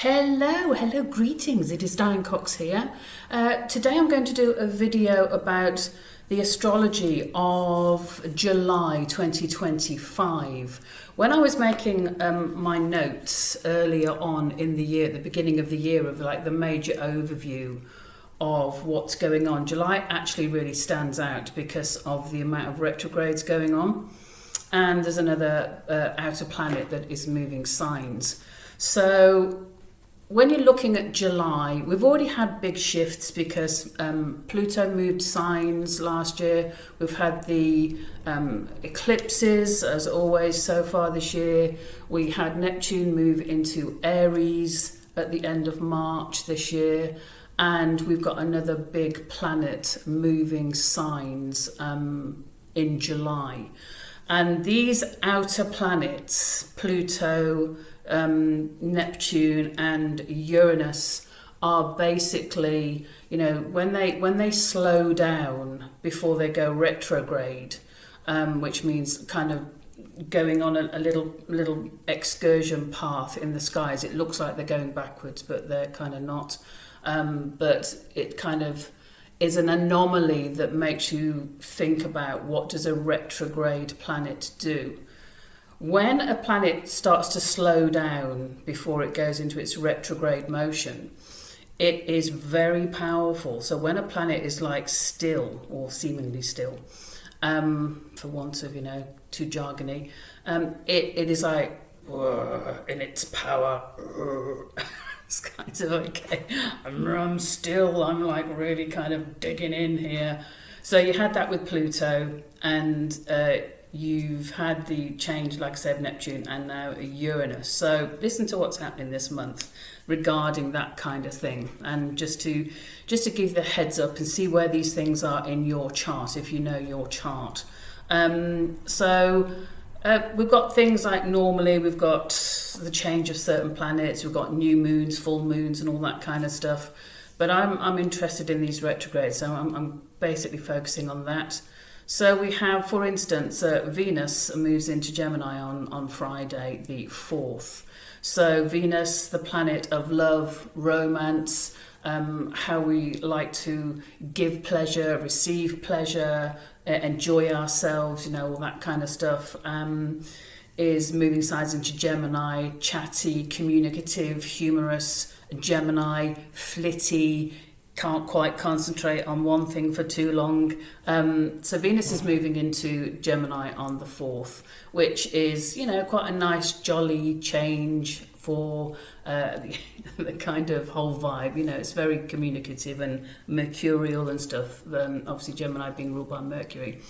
Hello, greetings. It is Diane Cox here. Today I'm going to do a video about the astrology of July 2025. When I was making my notes earlier on in the year, at the beginning of the year, of like the major overview of what's going on, July actually really stands out because of the amount of retrogrades going on. And there's another outer planet that is moving signs. So when you're looking at July, we've already had big shifts because Pluto moved signs last year. We've had the eclipses, as always, so far this year. We had Neptune move into Aries at the end of March this year. And we've got another big planet moving signs in July. And these outer planets, Pluto, Neptune and Uranus, are basically, when they slow down before they go retrograde, which means kind of going on a little excursion path in the skies. It looks like they're going backwards, but they're kind of not. But it kind of is an anomaly that makes you think about, what does a retrograde planet do? When a planet starts to slow down before it goes into its retrograde motion, it is very powerful. So when a planet is like still, or seemingly still, for want of, too jargony, it is like in its power. It's kind of okay. I'm still. I'm like really kind of digging in here. So you had that with Pluto, and you've had the change, like I said, Neptune, and now Uranus. So listen to what's happening this month regarding that kind of thing, and just to give the heads up and see where these things are in your chart, if you know your chart. We've got things like, normally we've got the change of certain planets, we've got new moons, full moons, and all that kind of stuff. But I'm interested in these retrogrades, so I'm basically focusing on that. So we have, for instance, Venus moves into Gemini on Friday the 4th. So Venus, the planet of love, romance, how we like to give pleasure, receive pleasure, enjoy ourselves, all that kind of stuff, is moving signs into Gemini, chatty, communicative, humorous. Gemini, flitty, can't quite concentrate on one thing for too long. So Venus is moving into Gemini on the 4th, which is, quite a nice, jolly change for the kind of whole vibe. It's very communicative and mercurial and stuff. Obviously Gemini being ruled by Mercury.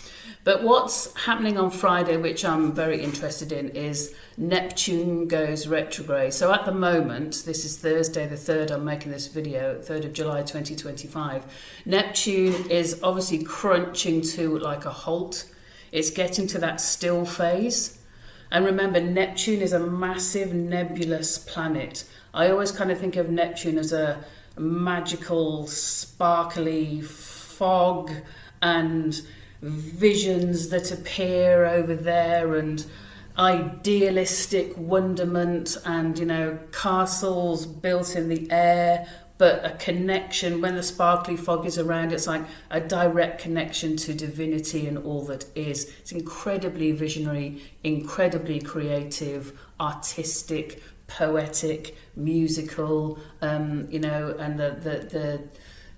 But what's happening on Friday, which I'm very interested in, is Neptune goes retrograde. So at the moment, this is Thursday the 3rd, I'm making this video, 3rd of July 2025. Neptune is obviously crunching to like a halt. It's getting to that still phase. And remember, Neptune is a massive nebulous planet. I always kind of think of Neptune as a magical, sparkly fog and visions that appear over there, and idealistic wonderment, and castles built in the air, but a connection. When the sparkly fog is around, it's like a direct connection to divinity and all that is. It's incredibly visionary, incredibly creative, artistic, poetic, musical, and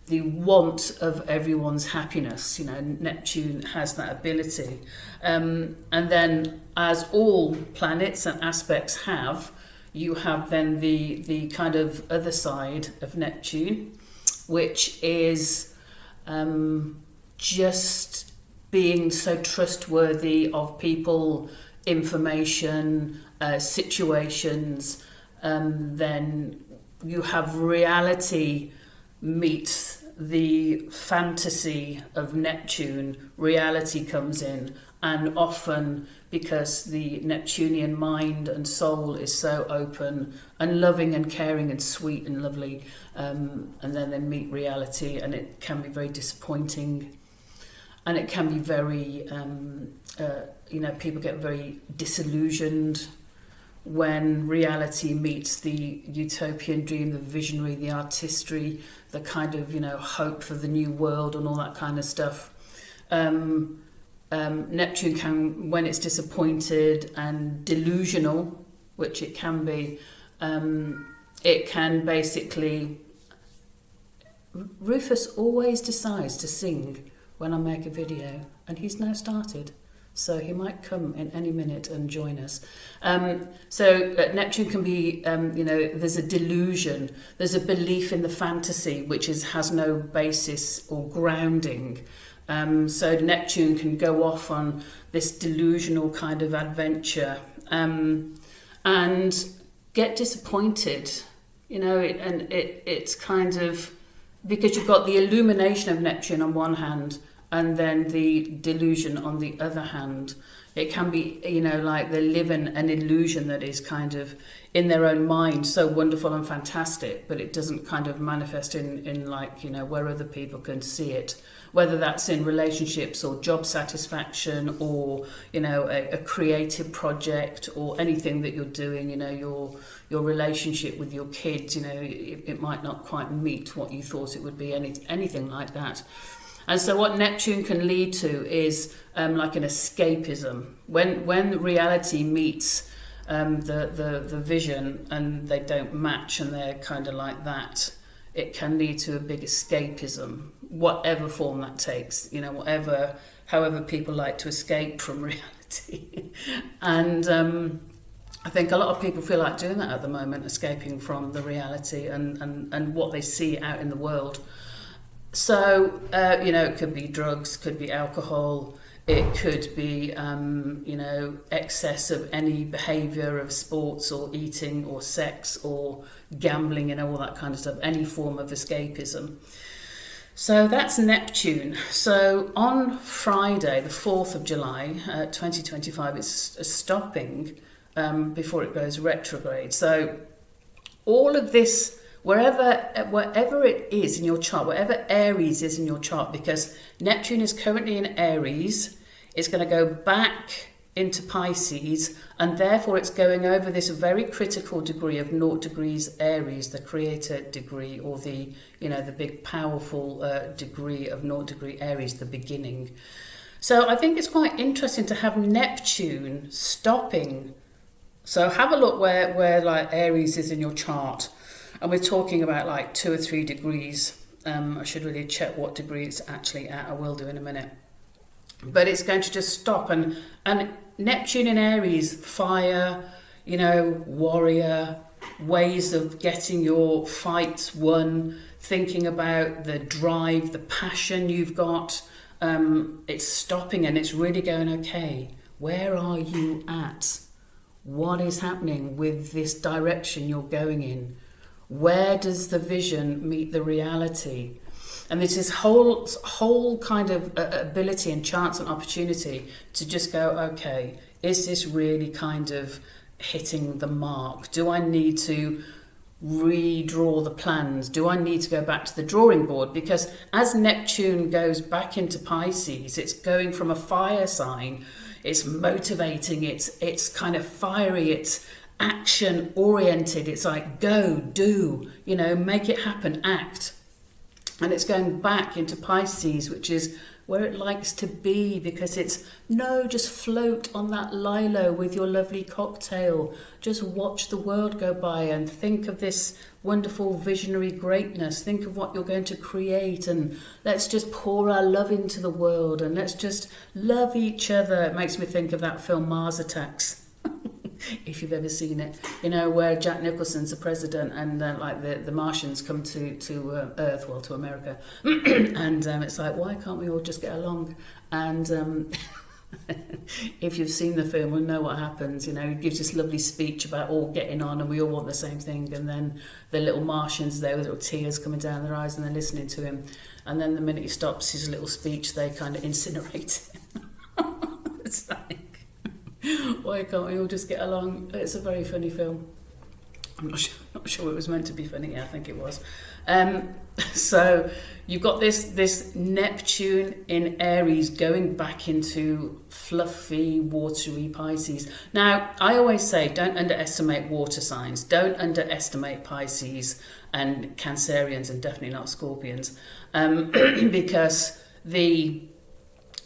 the want of everyone's happiness. Neptune has that ability. And then, as all planets and aspects have, you have then the kind of other side of Neptune, which is just being so trustworthy of people, information, situations. Then you have reality meets the fantasy of Neptune. Reality comes in, and often, because the Neptunian mind and soul is so open and loving and caring and sweet and lovely, and then they meet reality, and it can be very disappointing, and it can be very, people get very disillusioned when reality meets the utopian dream, the visionary, the artistry, the kind of, hope for the new world and all that kind of stuff. Neptune can, when it's disappointed and delusional, which it can be, it can basically... Rufus always decides to sing when I make a video, and he's now started. So he might come in any minute and join us. So Neptune can be, there's a delusion, there's a belief in the fantasy which has no basis or grounding. So Neptune can go off on this delusional kind of adventure and get disappointed, it's kind of, because you've got the illumination of Neptune on one hand and then the delusion on the other hand. It can be, like they live in an illusion that is kind of in their own mind so wonderful and fantastic, but it doesn't kind of manifest in where other people can see it, whether that's in relationships or job satisfaction or, a creative project or anything that you're doing, your relationship with your kids, it might not quite meet what you thought it would be, anything like that. And so what Neptune can lead to is like an escapism. When reality meets the vision and they don't match and they're kind of like that, it can lead to a big escapism, whatever form that takes, however people like to escape from reality. And I think a lot of people feel like doing that at the moment, escaping from the reality and what they see out in the world. So, it could be drugs, could be alcohol, it could be, excess of any behaviour of sports or eating or sex or gambling and all that kind of stuff, any form of escapism. So that's Neptune. So on Friday, the 4th of July, 2025, it's stopping before it goes retrograde. So all of this... Wherever it is in your chart, whatever Aries is in your chart, because Neptune is currently in Aries, it's going to go back into Pisces, and therefore it's going over this very critical degree of 0 degrees Aries, the creator degree, or the big powerful degree of 0 degree Aries, the beginning. So I think it's quite interesting to have Neptune stopping. So have a look where like Aries is in your chart. And we're talking about like 2 or 3 degrees. I should really check what degree it's actually at. I will do in a minute. But it's going to just stop. And Neptune in Aries, fire, warrior, ways of getting your fights won, thinking about the drive, the passion you've got. It's stopping and it's really going, okay, where are you at? What is happening with this direction you're going in? Where does the vision meet the reality? And it's this whole kind of ability and chance and opportunity to just go, okay, is this really kind of hitting the mark? Do I need to redraw the plans? Do I need to go back to the drawing board? Because as Neptune goes back into Pisces, it's going from a fire sign, it's motivating, it's kind of fiery, it's action oriented, it's like go, do, make it happen, act. And it's going back into Pisces, which is where it likes to be, because it's just float on that lilo with your lovely cocktail, just watch the world go by and think of this wonderful visionary greatness, think of what you're going to create, and let's just pour our love into the world and let's just love each other. It makes me think of that film Mars Attacks. If you've ever seen it, where Jack Nicholson's the president and the Martians come to Earth, well, to America, and it's like, why can't we all just get along? And if you've seen the film, you'll know what happens. He gives this lovely speech about all getting on and we all want the same thing, and then the little Martians there with little tears coming down their eyes and they're listening to him, and then the minute he stops his little speech, they kind of incinerate him. It's like, why can't we all just get along? It's a very funny film. I'm not sure it was meant to be funny. I think it was. So you've got this Neptune in Aries going back into fluffy, watery Pisces. Now, I always say don't underestimate water signs. Don't underestimate Pisces and Cancerians, and definitely not Scorpions, because the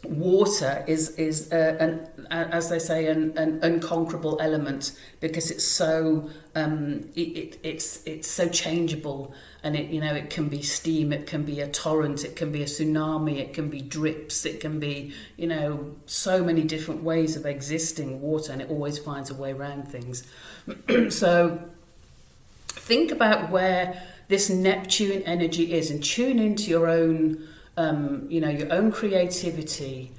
water is as they say, an unconquerable element, because it's so it's so changeable, and it can be steam, it can be a torrent, it can be a tsunami, it can be drips, it can be so many different ways of existing water, and it always finds a way around things. So think about where this Neptune energy is, and tune into your own your own creativity.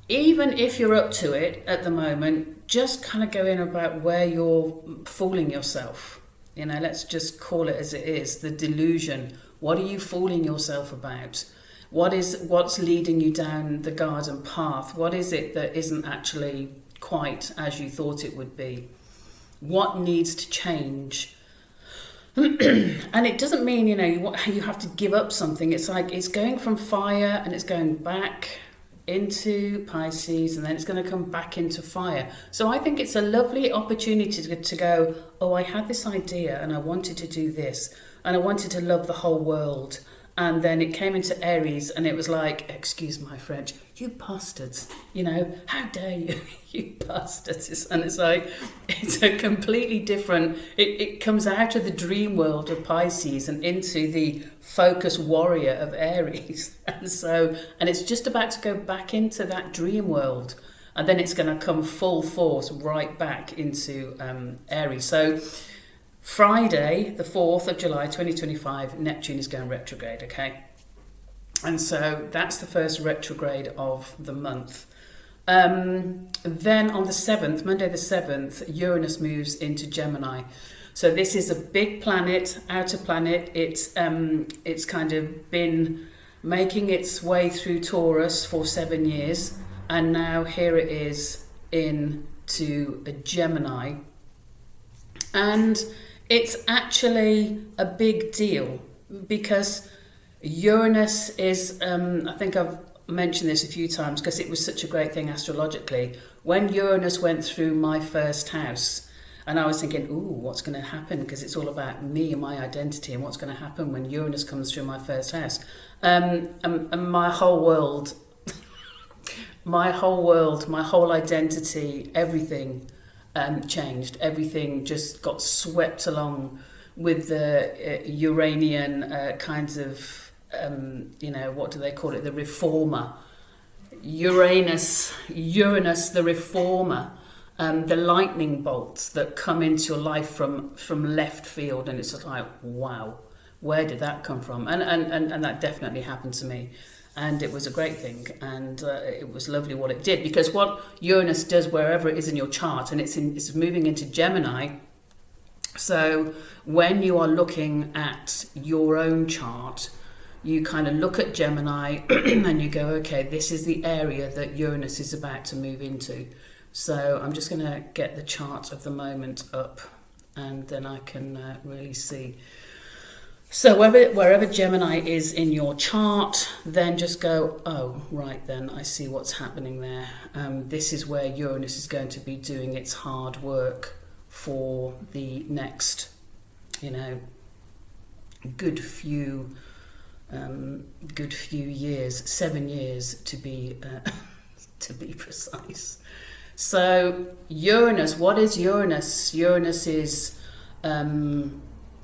Even if you're up to it at the moment, just kind of go in about where you're fooling yourself. Let's just call it as it is, the delusion. What are you fooling yourself about? What's leading you down the garden path? What is it that isn't actually quite as you thought it would be? What needs to change? And it doesn't mean you have to give up something. It's like it's going from fire and it's going back into Pisces, and then it's going to come back into fire. So I think it's a lovely opportunity to go, oh, I had this idea and I wanted to do this and I wanted to love the whole world, and then it came into Aries and it was like, excuse my French, you bastards, how dare you, you bastards. And it's like, it's a completely different, it comes out of the dream world of Pisces and into the focus warrior of Aries. And it's just about to go back into that dream world, and then it's going to come full force right back into Aries. So Friday, the 4th of July, 2025, Neptune is going retrograde, okay? And so that's the first retrograde of the month. Then on the 7th, Monday the 7th, Uranus moves into Gemini. So this is a big planet, outer planet. It's kind of been making its way through Taurus for 7 years. And now here it is into a Gemini. And it's actually a big deal, because Uranus is, I think I've mentioned this a few times because it was such a great thing astrologically. When Uranus went through my first house, and I was thinking, ooh, what's going to happen? Because it's all about me and my identity, and what's going to happen when Uranus comes through my first house. And my whole world, my whole identity, everything changed. Everything just got swept along with the Uranian kinds of, what do they call it? The reformer. Uranus, the reformer. The lightning bolts that come into your life from left field, and it's just like, wow, where did that come from? And that definitely happened to me. And it was a great thing, and it was lovely what it did, because what Uranus does wherever it is in your chart, and it's moving into Gemini. So when you are looking at your own chart, you kind of look at Gemini and you go, okay, this is the area that Uranus is about to move into. So I'm just going to get the chart of the moment up, and then I can really see. So wherever Gemini is in your chart, then just go, oh, right then, I see what's happening there. This is where Uranus is going to be doing its hard work for the next, good few years, 7 years to be precise. So Uranus, what is Uranus? Uranus is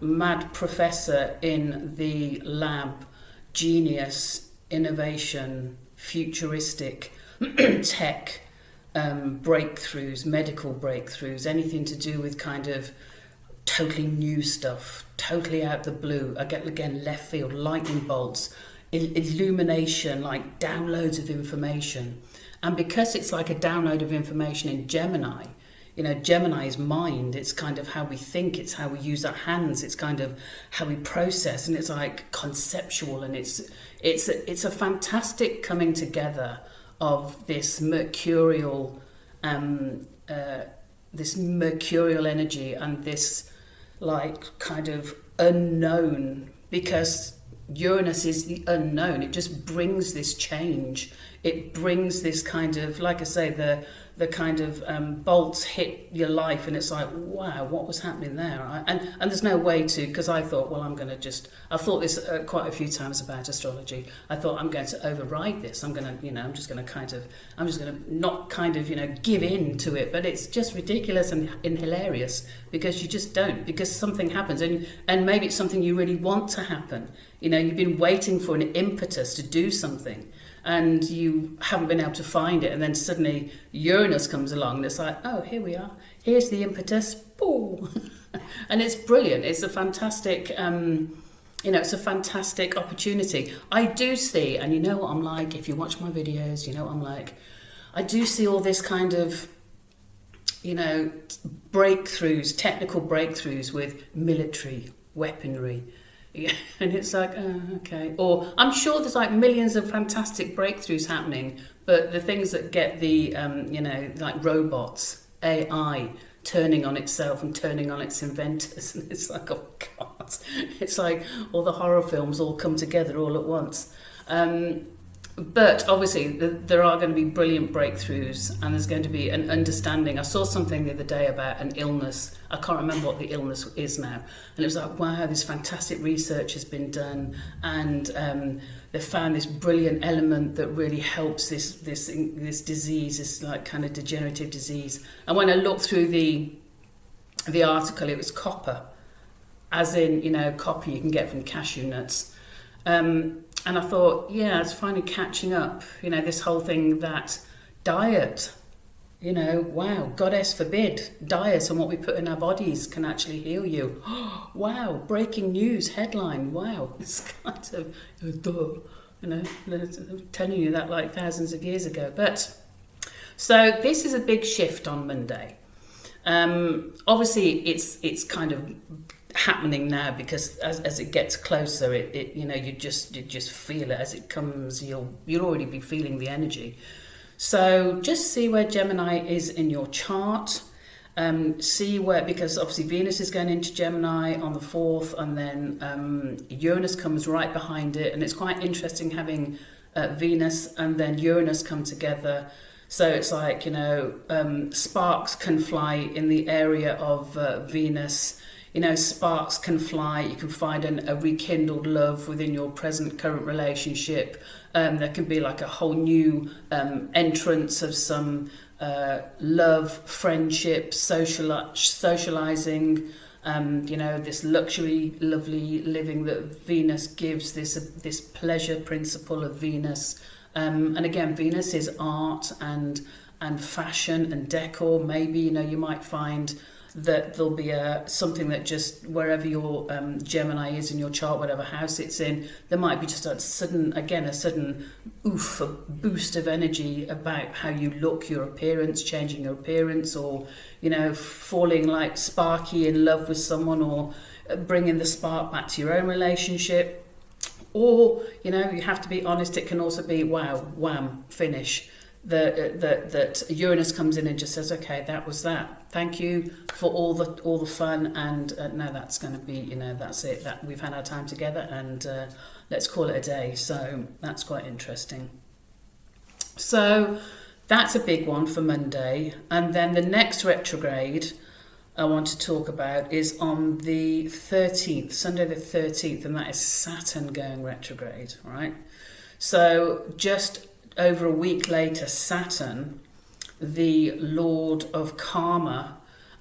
mad professor in the lab, genius, innovation, futuristic, tech breakthroughs, medical breakthroughs, anything to do with kind of totally new stuff, totally out the blue. Again, left field, lightning bolts, illumination, like downloads of information. And because it's like a download of information in Gemini, Gemini is mind. It's kind of how we think. It's how we use our hands. It's kind of how we process, and it's like conceptual. And it's a fantastic coming together of this mercurial energy and this like kind of unknown, because Uranus is the unknown. It just brings this change. It brings this kind of, like I say, the kind of bolts hit your life, and it's like, wow, what was happening there? And there's no way to, because I thought, well, I've thought this quite a few times about astrology. I thought, I'm going to override this. I'm just going to not kind of, give in to it. But it's just ridiculous and hilarious, because you just don't, because something happens, and maybe it's something you really want to happen. You've been waiting for an impetus to do something, and you haven't been able to find it, and then suddenly Uranus comes along, and it's like, oh, here we are. Here's the impetus. Boom. And it's brilliant. It's a fantastic, it's a fantastic opportunity. I do see, and you know what I'm like, if you watch my videos, you know what I'm like, I do see all this kind of, breakthroughs, technical breakthroughs with military weaponry. Yeah, and it's like, oh, okay. Or I'm sure there's like millions of fantastic breakthroughs happening, but the things that get the, like robots, AI, turning on itself and turning on its inventors, and it's like, oh God, it's like all the horror films all come together all at once. But obviously there are going to be brilliant breakthroughs, and there's going to be an understanding. I saw something the other day about an illness. I can't remember what the illness is now. And it was like, wow, this fantastic research has been done, and they found this brilliant element that really helps this disease, this like kind of degenerative disease. And when I looked through the article, it was copper, as in, copper you can get from cashew nuts. And I thought, yeah, it's finally catching up, this whole thing that diet, wow, goddess forbid, diet and what we put in our bodies can actually heal you. Wow, breaking news headline, wow, it's kind of, I'm telling you that like thousands of years ago. But, so this is a big shift on Monday. Obviously, it's kind of happening now, because as it gets closer, it you just feel it as it comes. You'll already be feeling the energy. So just see where Gemini is in your chart. See where, because obviously Venus is going into Gemini on the 4th, and then Uranus comes right behind it, and it's quite interesting having Venus and then Uranus come together. So it's like, sparks can fly in the area of Venus. Sparks can fly. You can find a rekindled love within your current relationship. There can be like a whole new entrance of some love, friendship, socializing. This luxury, lovely living that Venus gives. This pleasure principle of Venus. And again, Venus is art and fashion and decor. Maybe you might find that there'll be something that just wherever your Gemini is in your chart, whatever house it's in, there might be just a sudden oof, a boost of energy about how you look, your appearance, changing your appearance, or falling like sparky in love with someone, or bringing the spark back to your own relationship. Or you have to be honest, it can also be wow, wham, finish. That Uranus comes in and just says, okay, that was that. Thank you for all the fun, and now that's going to be, that's it. That we've had our time together, and let's call it a day. So that's quite interesting. So that's a big one for Monday, and then the next retrograde I want to talk about is on the 13th, Sunday the 13th, and that is Saturn going retrograde. Right. So just over a week later, Saturn, the Lord of Karma,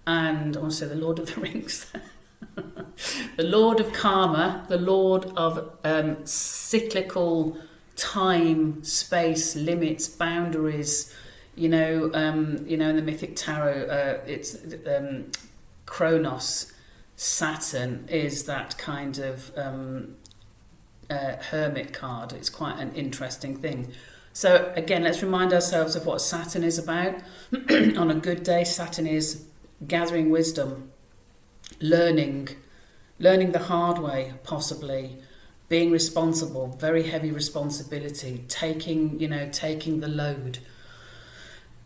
and I want to say the Lord of the Rings, the Lord of Karma, the Lord of cyclical time, space, limits, boundaries. In the mythic tarot, it's Kronos. Saturn is that kind of hermit card. It's quite an interesting thing. So again, let's remind ourselves of what Saturn is about. On a good day, Saturn is gathering wisdom, learning the hard way, possibly, being responsible, very heavy responsibility, taking the load.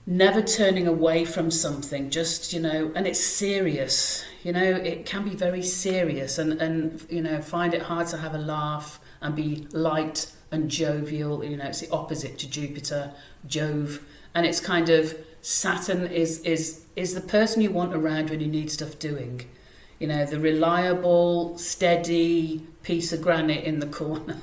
never turning away from something, just, and it's serious, it can be very serious, and find it hard to have a laugh and be light and jovial. It's the opposite to Jupiter, Jove, and it's kind of, Saturn is the person you want around when you need stuff doing. The reliable, steady piece of granite in the corner.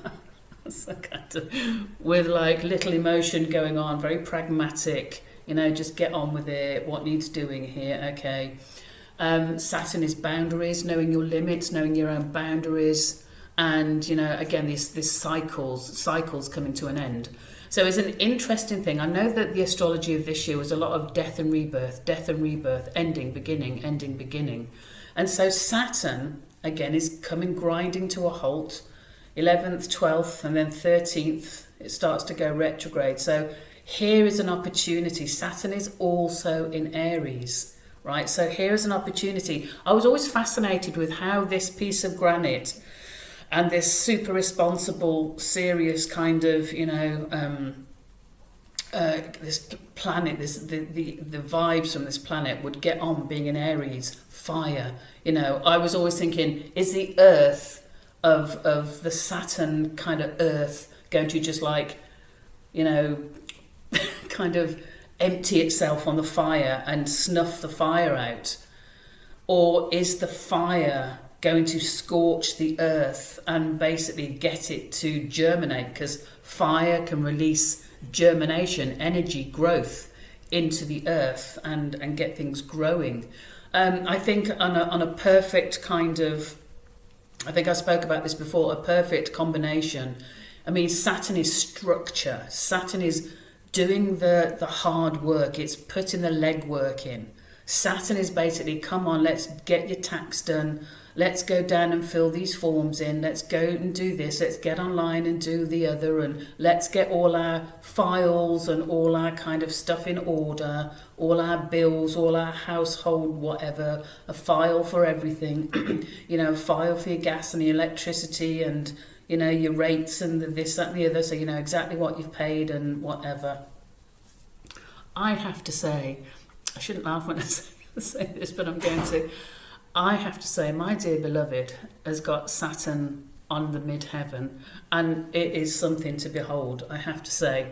So kind of, with like little emotion going on, very pragmatic, just get on with it, what needs doing here, okay. Saturn is boundaries, knowing your limits, knowing your own boundaries, and, again, this cycles coming to an end. So it's an interesting thing. I know that the astrology of this year was a lot of death and rebirth, ending, beginning. And so Saturn, again, is coming grinding to a halt. 11th, 12th, and then 13th, it starts to go retrograde. So here is an opportunity. Saturn is also in Aries, right? So here is an opportunity. I was always fascinated with how this piece of granite and this super responsible, serious kind of, this planet, the vibes from this planet would get on being in Aries, fire. I was always thinking, is the Earth of the Saturn kind of Earth going to just like, kind of empty itself on the fire and snuff the fire out? Or is the fire going to scorch the earth and basically get it to germinate? Because fire can release germination, energy, growth into the earth and get things growing. I think on a perfect kind of, I think I spoke about this before, a perfect combination. I mean, Saturn is structure. Saturn is doing the hard work. It's putting the legwork in. Saturn is basically, come on, let's get your tax done. Let's go down and fill these forms in. Let's go and do this. Let's get online and do the other. And let's get all our files and all our kind of stuff in order. All our bills, all our household, whatever. A file for everything. A file for your gas and your electricity and, your rates and the this, that and the other. So you know exactly what you've paid and whatever. I have to say, I shouldn't laugh when I say this, but I'm going to. I have to say, my dear beloved has got Saturn on the midheaven, and it is something to behold, I have to say.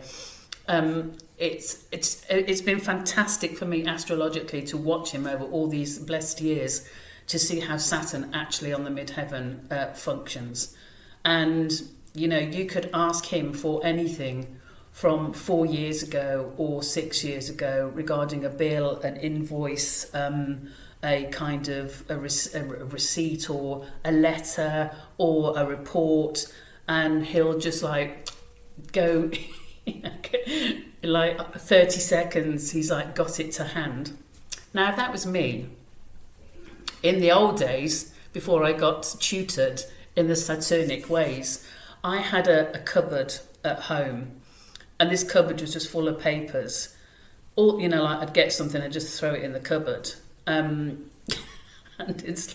It's been fantastic for me astrologically to watch him over all these blessed years, to see how Saturn actually on the midheaven functions. And, you could ask him for anything from 4 years ago or 6 years ago regarding a bill, an invoice, a kind of a receipt or a letter or a report, and he'll just like go like 30 seconds, he's like got it to hand. Now if that was me in the old days before I got tutored in the Saturnic ways, I had a cupboard at home, and this cupboard was just full of papers. Or, like I'd get something and just throw it in the cupboard. And it's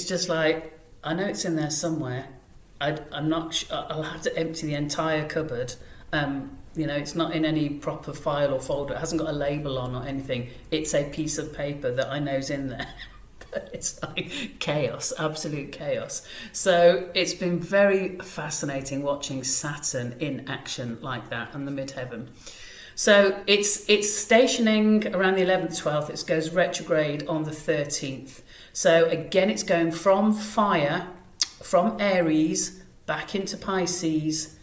just like, I know it's in there somewhere. I'm not sure. I'll have to empty the entire cupboard. It's not in any proper file or folder. It hasn't got a label on or anything. It's a piece of paper that I know's in there. But it's like chaos, absolute chaos. So it's been very fascinating watching Saturn in action like that on the midheaven. So it's stationing around the 11th, 12th. It goes retrograde on the 13th. So again, it's going from fire, from Aries, back into Pisces.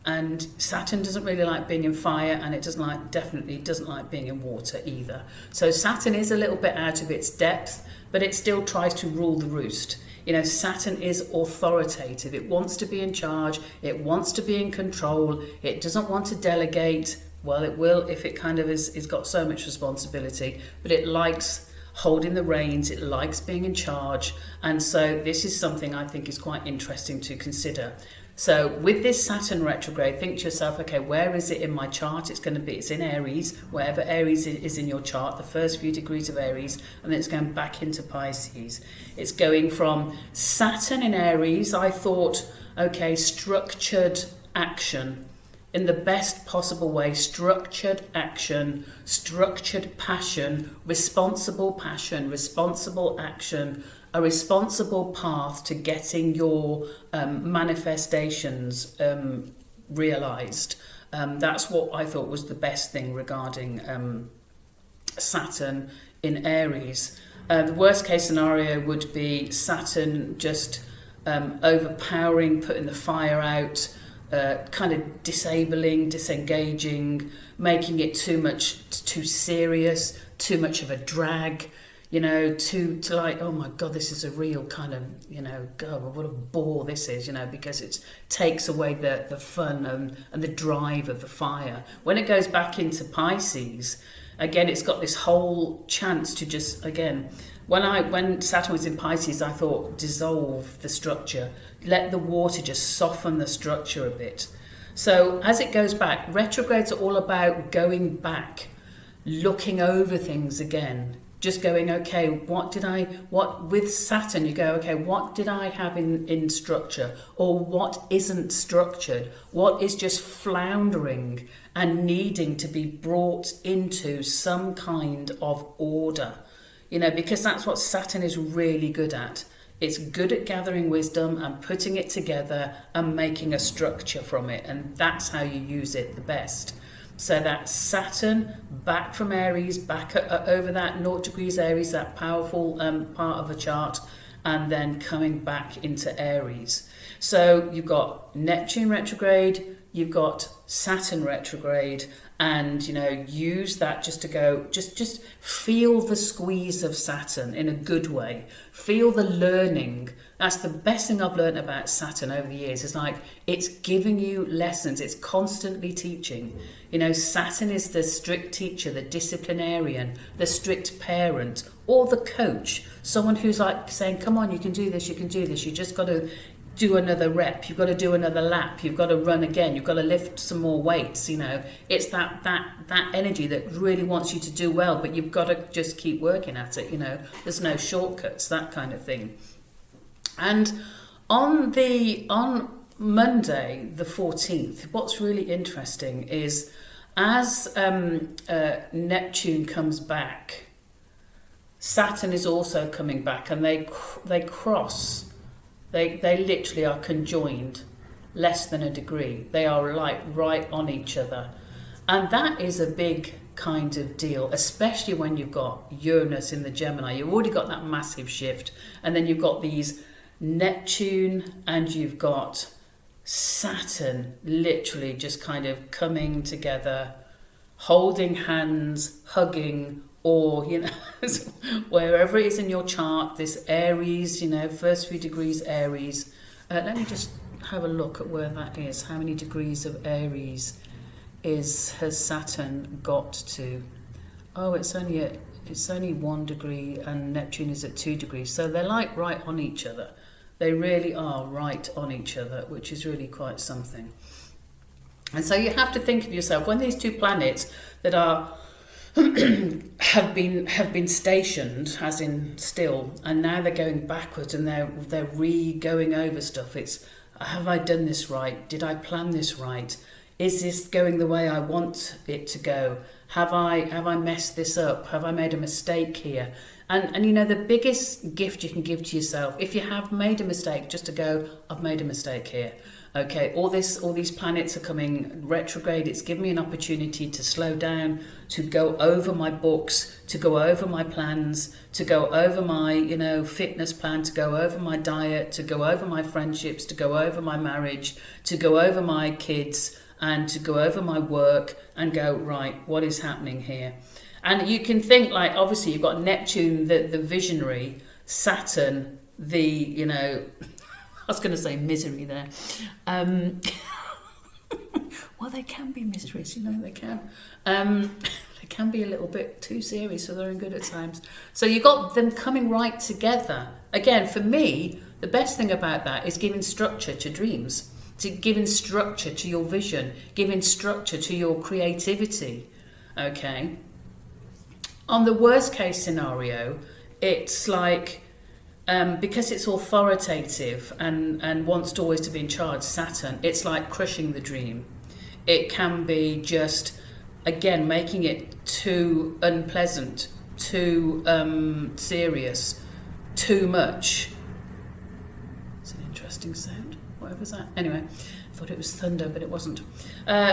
And Saturn doesn't really like being in fire, and it definitely doesn't like being in water either. So Saturn is a little bit out of its depth, but it still tries to rule the roost. Saturn is authoritative. It wants to be in charge. It wants to be in control. It doesn't want to delegate. Well, it will if it kind of is got so much responsibility, but it likes holding the reins, it likes being in charge, and so this is something I think is quite interesting to consider. So with this Saturn retrograde, think to yourself, okay, where is it in my chart? It's in Aries, wherever Aries is in your chart, the first few degrees of Aries, and then it's going back into Pisces. It's going from Saturn in Aries, I thought, okay, structured action, in the best possible way, structured action, structured passion, responsible action, a responsible path to getting your manifestations realized. That's what I thought was the best thing regarding Saturn in Aries. The worst case scenario would be Saturn just overpowering, putting the fire out, kind of disabling, disengaging, making it too serious, too much of a drag, to like, oh my God, this is a real kind of, God, what a bore this is, because it takes away the fun and the drive of the fire. When it goes back into Pisces, again, it's got this whole chance to just, again, when Saturn was in Pisces, I thought dissolve the structure, let the water just soften the structure a bit. So as it goes back, retrogrades are all about going back, looking over things again, just going, okay, with Saturn, you go, okay, what did I have in structure, or what isn't structured, what is just floundering and needing to be brought into some kind of order, because that's what Saturn is really good at. It's good at gathering wisdom and putting it together and making a structure from it, and that's how you use it the best. So that's Saturn back from Aries, back over that 0 degrees Aries, that powerful part of a chart, and then coming back into Aries. So you've got Neptune retrograde, you've got Saturn retrograde, and use that just to go, just feel the squeeze of Saturn in a good way. Feel the learning. That's the best thing I've learned about Saturn over the years. It's like it's giving you lessons. It's constantly teaching. Saturn is the strict teacher, the disciplinarian, the strict parent, or the coach. Someone who's like saying, come on, you can do this, you can do this. You just got to do another rep, you've got to do another lap, you've got to run again, you've got to lift some more weights. It's that energy that really wants you to do well, but you've got to just keep working at it. There's no shortcuts, that kind of thing. And on Monday the 14th, what's really interesting is as Neptune comes back, Saturn is also coming back, and they cross. They literally are conjoined less than a degree. They are like right on each other. And that is a big kind of deal, especially when you've got Uranus in the Gemini. You've already got that massive shift. And then you've got these Neptune and you've got Saturn literally just kind of coming together, holding hands, hugging, or wherever it is in your chart, this Aries, first few degrees Aries. Let me just have a look at where that is. How many degrees of Aries has Saturn got to? Oh, it's only 1 degree, and Neptune is at 2 degrees. So they're like right on each other. They really are right on each other, which is really quite something. And so you have to think of yourself, when these two planets that are have been stationed, as in still, and now they're going backwards and they're going over stuff. It's, have I done this right? Did I plan this right? Is this going the way I want it to go? Have I messed this up? Have I made a mistake here? And the biggest gift you can give to yourself, if you have made a mistake, just to go, I've made a mistake here. Okay, all these planets are coming retrograde. It's given me an opportunity to slow down, to go over my books, to go over my plans, to go over my, fitness plan, to go over my diet, to go over my friendships, to go over my marriage, to go over my kids, and to go over my work and go, right, what is happening here? And you can think, like, obviously you've got Neptune, the visionary, Saturn, the, I was going to say misery there. Well, they can be miseries, they can. They can be a little bit too serious, so they're in good at times. So you got them coming right together. Again, for me, the best thing about that is giving structure to dreams, giving structure to your vision, giving structure to your creativity. Okay. On the worst case scenario, it's like, because it's authoritative and wants always to be in charge, Saturn, it's like crushing the dream. It can be just, again, making it too unpleasant, too serious, too much. It's an interesting sound. Whatever's that? Anyway, I thought it was thunder, but it wasn't.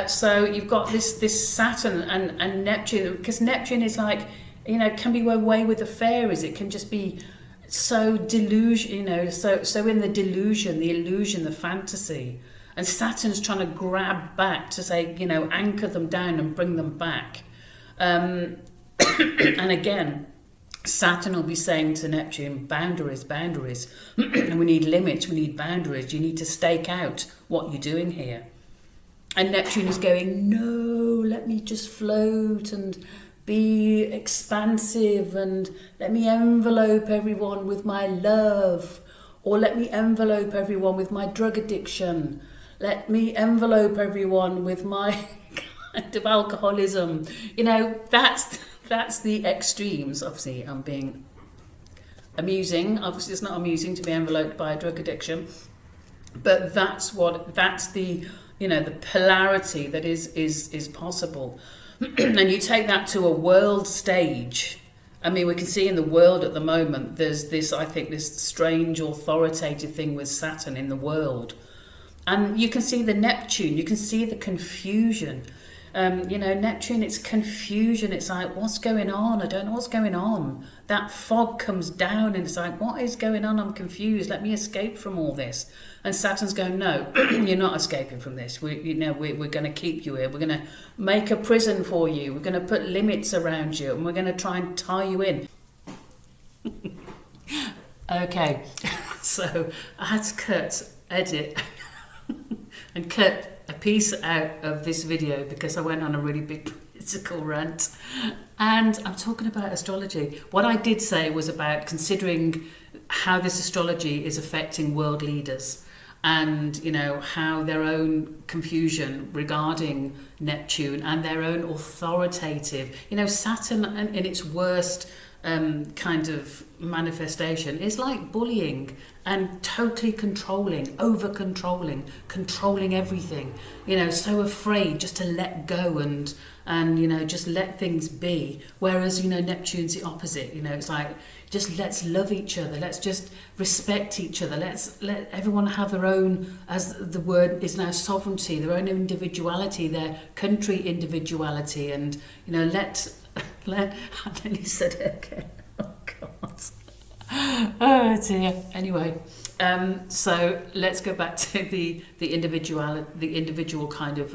So you've got this Saturn and Neptune, because Neptune is like, can be away with the fairies. It can just be so delusion, so in the delusion, the illusion, the fantasy. And Saturn's trying to grab back to say, anchor them down and bring them back. And again, Saturn will be saying to Neptune, boundaries. And we need limits, we need boundaries. You need to stake out what you're doing here. And Neptune is going, no, let me just float and be expansive, and let me envelope everyone with my love, or let me envelope everyone with my drug addiction. Let me envelope everyone with my kind of alcoholism. That's the extremes. Obviously, I'm being amusing. Obviously, it's not amusing to be enveloped by a drug addiction, but that's the the polarity that is possible. And you take that to a world stage. I mean, we can see in the world at the moment, there's this strange authoritative thing with Saturn in the world. And you can see the Neptune, you can see the confusion. Neptune, it's confusion. It's like, what's going on? I don't know what's going on. That fog comes down and it's like, what is going on? I'm confused. Let me escape from all this. And Saturn's going, no, you're not escaping from this. We're going to keep you here. We're going to make a prison for you. We're going to put limits around you, and we're going to try and tie you in. Okay, so I had to edit and cut a piece out of this video because I went on a really big political rant, and I'm talking about astrology. What I did say was about considering how this astrology is affecting world leaders, and how their own confusion regarding Neptune and their own authoritative, Saturn in its worst kind of manifestation is like bullying and totally controlling, controlling everything, so afraid just to let go and just let things be. Whereas Neptune's the opposite. It's like, just let's love each other, let's just respect each other, let's let everyone have their own, as the word is now, sovereignty, their own individuality, their country individuality, and let I nearly said it again. Oh God. Oh dear. Anyway, so let's go back to the individual kind of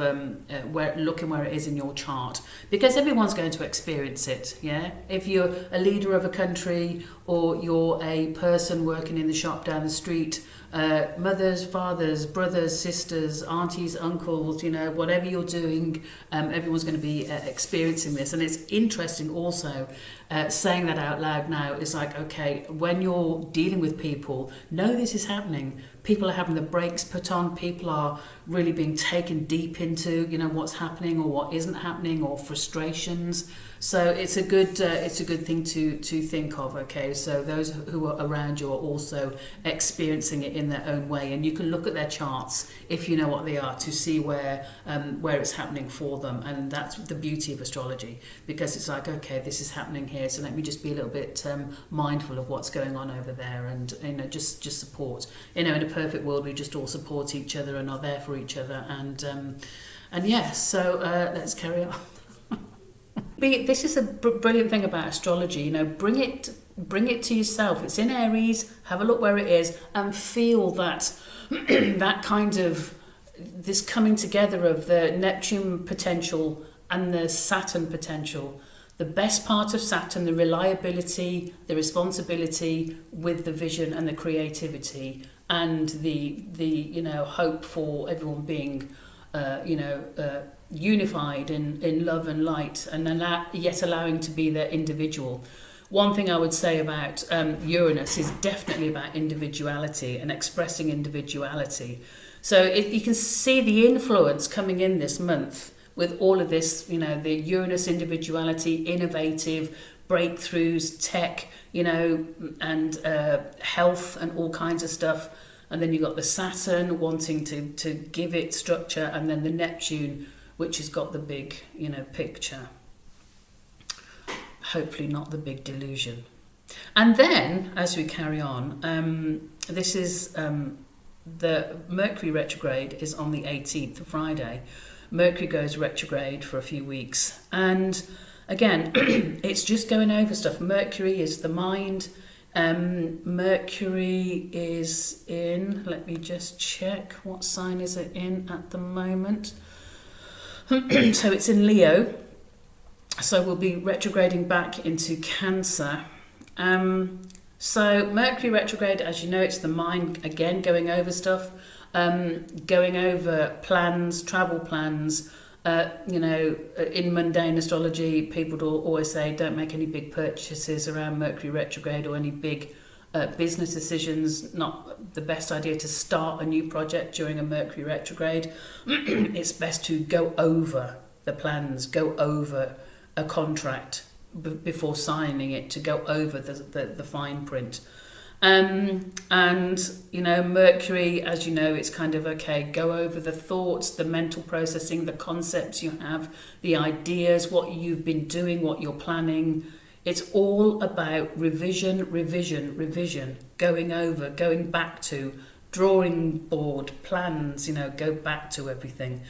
where it is in your chart, because everyone's going to experience it. Yeah, if you're a leader of a country, or you're a person working in the shop down the street, mothers, fathers, brothers, sisters, aunties, uncles, whatever you're doing, everyone's going to be experiencing this. And it's interesting also, saying that out loud now is like, okay, when you're dealing with people, know this is happening. People are having the brakes put on. People are really being taken deep into, what's happening or what isn't happening, or frustrations. So it's a good thing to think of. Okay, so those who are around you are also experiencing it in their own way, and you can look at their charts if you know what they are to see where it's happening for them. And that's the beauty of astrology, because it's like, okay, this is happening here, so let me just be a little bit mindful of what's going on over there, and just support. In a perfect world, we just all support each other and are there for each other, and yeah. So let's carry on. This is a brilliant thing about astrology. Bring it to yourself. It's in Aries. Have a look where it is and feel that that kind of this coming together of the Neptune potential and the Saturn potential. The best part of Saturn, the reliability, the responsibility with the vision and the creativity, and the hope for everyone being unified in love and light, and yet allowing to be their individual. One thing I would say about Uranus is definitely about individuality and expressing individuality. So you can see the influence coming in this month with all of this, the Uranus individuality, innovative breakthroughs, tech, and health and all kinds of stuff. And then you've got the Saturn wanting to give it structure, and then the Neptune which has got the big, picture. Hopefully not the big delusion. And then, as we carry on, this is the Mercury retrograde is on the 18th of Friday. Mercury goes retrograde for a few weeks. And again, it's just going over stuff. Mercury is the mind. Mercury is in, let me just check, what sign is it in at the moment? So it's in Leo. So we'll be retrograding back into Cancer. So Mercury retrograde, as you know, it's the mind again going over stuff, going over plans, travel plans. In mundane astrology, people will always say don't make any big purchases around Mercury retrograde or any big business decisions. Not the best idea to start a new project during a Mercury retrograde. It's best to go over the plans, go over a contract before signing it, to go over the fine print. Mercury, as you know, it's kind of okay, go over the thoughts, the mental processing, the concepts you have, the ideas, what you've been doing, what you're planning. It's all about revision, going over, going back to drawing board, plans, go back to everything.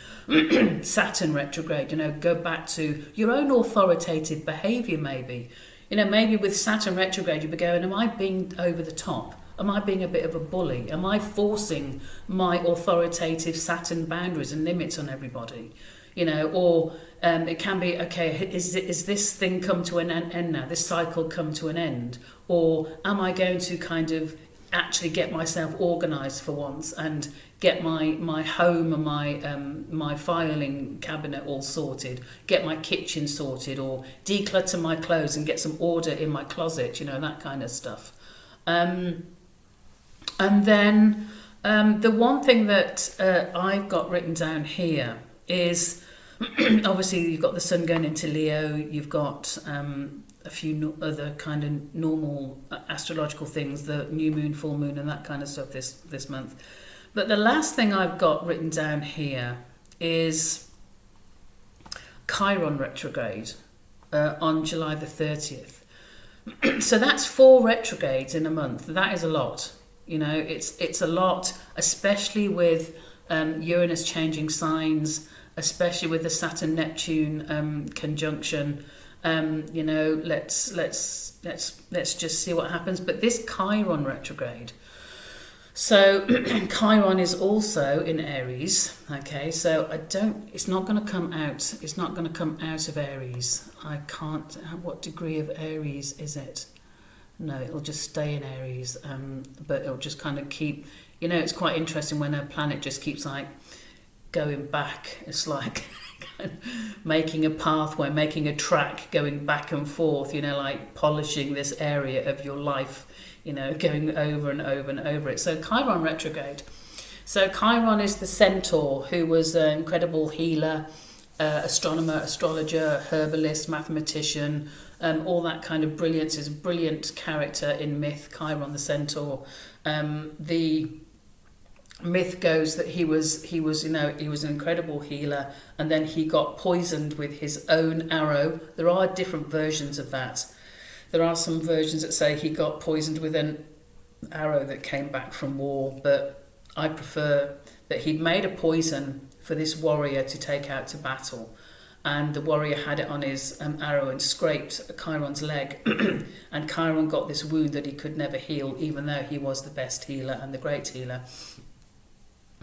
Saturn retrograde, go back to your own authoritative behaviour maybe. Maybe with Saturn retrograde, you'd be going, am I being over the top? Am I being a bit of a bully? Am I forcing my authoritative Saturn boundaries and limits on everybody? Or it can be, okay, is this thing come to an end now? This cycle come to an end? Or am I going to kind of actually get myself organised for once and get my home and my filing cabinet all sorted, get my kitchen sorted, or declutter my clothes and get some order in my closet, that kind of stuff. And then the one thing that I've got written down here is obviously you've got the sun going into Leo, you've got a few other kind of normal astrological things, the new moon, full moon, and that kind of stuff this month. But the last thing I've got written down here is Chiron retrograde on July the 30th. So that's 4 retrogrades in a month. That is a lot. It's a lot, especially with Uranus changing signs, especially with the Saturn-Neptune conjunction. Let's just see what happens. But this Chiron retrograde, so Chiron is also in Aries. Okay, so it's not going to come out. It's not going to come out of Aries. I can't. What degree of Aries is it? No, it'll just stay in Aries. But it'll just kind of keep. It's quite interesting when a planet just keeps like going back. It's like making a pathway, making a track, going back and forth, like polishing this area of your life, going over and over and over it. So Chiron retrograde. So Chiron is the centaur who was an incredible healer, astronomer, astrologer, herbalist, mathematician, all that kind of brilliance. Is a brilliant character in myth, Chiron the centaur. The myth goes that he was an incredible healer, and then he got poisoned with his own arrow. There are different versions of that. There are some versions that say he got poisoned with an arrow that came back from war, but I prefer that he'd made a poison for this warrior to take out to battle, and the warrior had it on his arrow and scraped Chiron's leg and Chiron got this wound that he could never heal, even though he was the best healer and the great healer.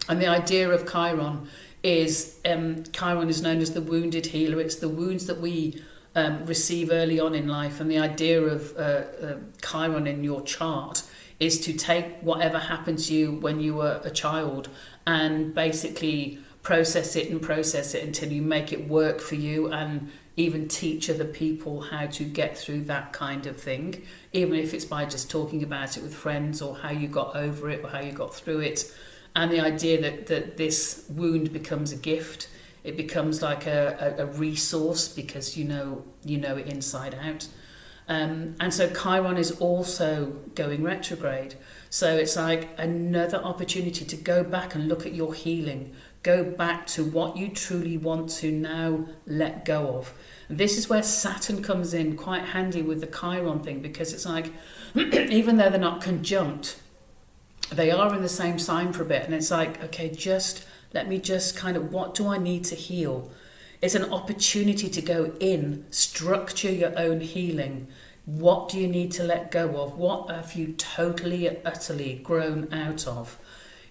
And the idea of Chiron is Chiron is known as the wounded healer. It's the wounds that we receive early on in life, and the idea of Chiron in your chart is to take whatever happened to you when you were a child and basically process it until you make it work for you, and even teach other people how to get through that kind of thing, even if it's by just talking about it with friends, or how you got over it or how you got through it. And the idea that this wound becomes a gift, it becomes like a resource, because you know it inside out. And so Chiron is also going retrograde. So it's like another opportunity to go back and look at your healing, go back to what you truly want to now let go of. This is where Saturn comes in quite handy with the Chiron thing, because it's like, even though they're not conjunct, they are in the same sign for a bit. And it's like, okay, let me just kind of, what do I need to heal? It's an opportunity to go in, structure your own healing. What do you need to let go of? What have you totally, utterly grown out of?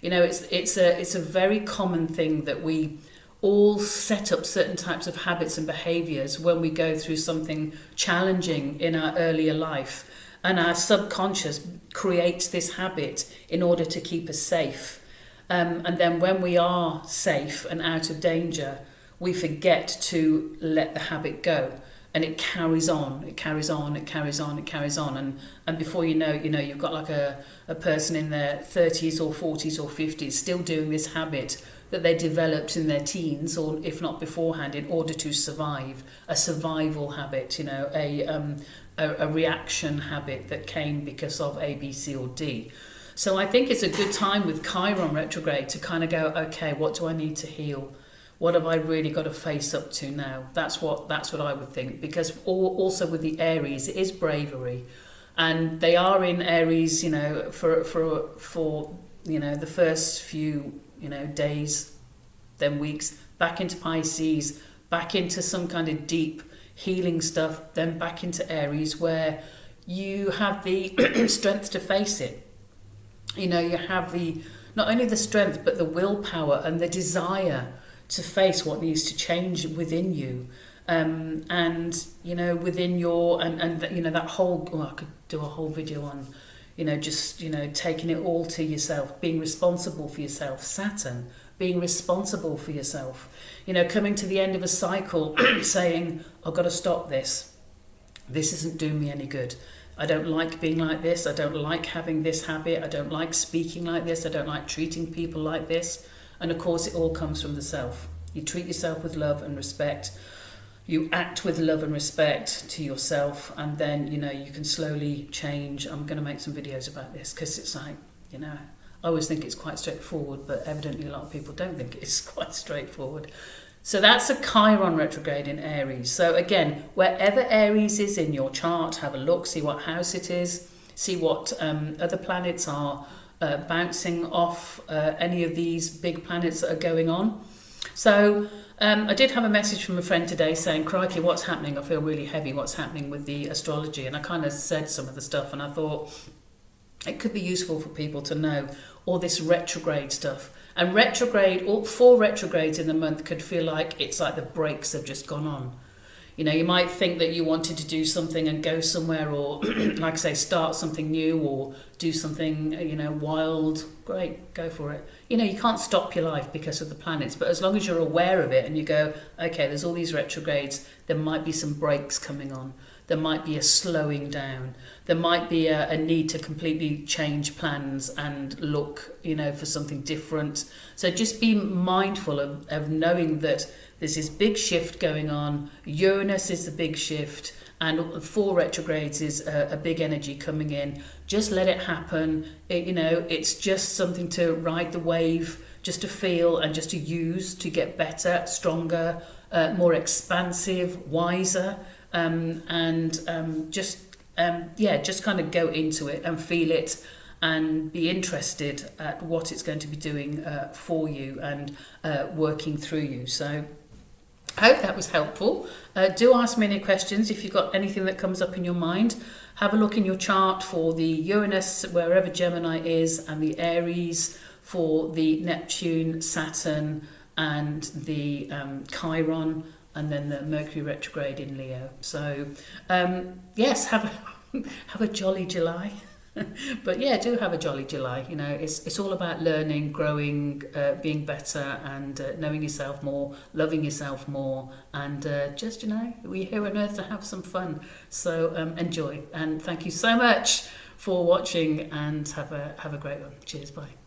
You know, it's a very common thing that we all set up certain types of habits and behaviours when we go through something challenging in our earlier life. And our subconscious creates this habit in order to keep us safe. And then when we are safe and out of danger, we forget to let the habit go. And it carries on, it carries on, it carries on, it carries on. And before you know, you've got like a person in their 30s or 40s or 50s still doing this habit that they developed in their teens, or if not beforehand, in order to survive. A survival habit, you know, a reaction habit that came because of A, B, C or D. So I think it's a good time with Chiron retrograde to kind of go, okay, what do I need to heal? What have I really got to face up to now? That's what I would think. Because also with the Aries, it is bravery, and they are in Aries, you know, for you know, the first few, you know, days, then weeks, back into Pisces, back into some kind of deep healing stuff, then back into Aries, where you have the strength to face it. You know, you have not only the strength, but the willpower and the desire to face what needs to change within you. And, you know, within your, and you know, that whole, I could do a whole video on, you know, just, you know, taking it all to yourself, being responsible for yourself. Saturn, being responsible for yourself. You know, coming to the end of a cycle, saying, I've got to stop this. This isn't doing me any good. I don't like being like this. I don't like having this habit. I don't like speaking like this. I don't like treating people like this. And of course, it all comes from the self. You treat yourself with love and respect. You act with love and respect to yourself, and then, you know, you can slowly change. I'm going to make some videos about this, because it's like, you know, I always think it's quite straightforward, but evidently a lot of people don't think it's quite straightforward. So that's a Chiron retrograde in Aries. So again, wherever Aries is in your chart, have a look, see what house it is, see what other planets are bouncing off any of these big planets that are going on. So I did have a message from a friend today saying, crikey, what's happening? I feel really heavy. What's happening with the astrology? And I kind of said some of the stuff, and I thought it could be useful for people to know all this retrograde stuff. And retrograde, all 4 retrogrades in the month could feel like it's like the brakes have just gone on. You know, you might think that you wanted to do something and go somewhere, or like I say, start something new, or do something, you know, wild. Great, go for it. You know, you can't stop your life because of the planets, but as long as you're aware of it and you go, okay, there's all these retrogrades, there might be some breaks coming on. There might be a slowing down. There might be a need to completely change plans and look, you know, for something different. So just be mindful of knowing that there's this big shift going on. Uranus is the big shift, and 4 retrogrades is a big energy coming in. Just let it happen. You know, it's just something to ride the wave, just to feel and just to use to get better, stronger, more expansive, wiser, just kind of go into it and feel it and be interested at what it's going to be doing for you and working through you. So I hope that was helpful. Do ask me any questions if you've got anything that comes up in your mind. Have a look in your chart for the Uranus, wherever Gemini is, and the Aries for the Neptune, Saturn, and the Chiron, and then the Mercury retrograde in Leo. So yes, have a jolly July. But yeah, do have a jolly July. You know, it's all about learning, growing, being better, and knowing yourself more, loving yourself more, and just, you know, we're here on earth to have some fun. So enjoy, and thank you so much for watching, and have a great one. Cheers, bye.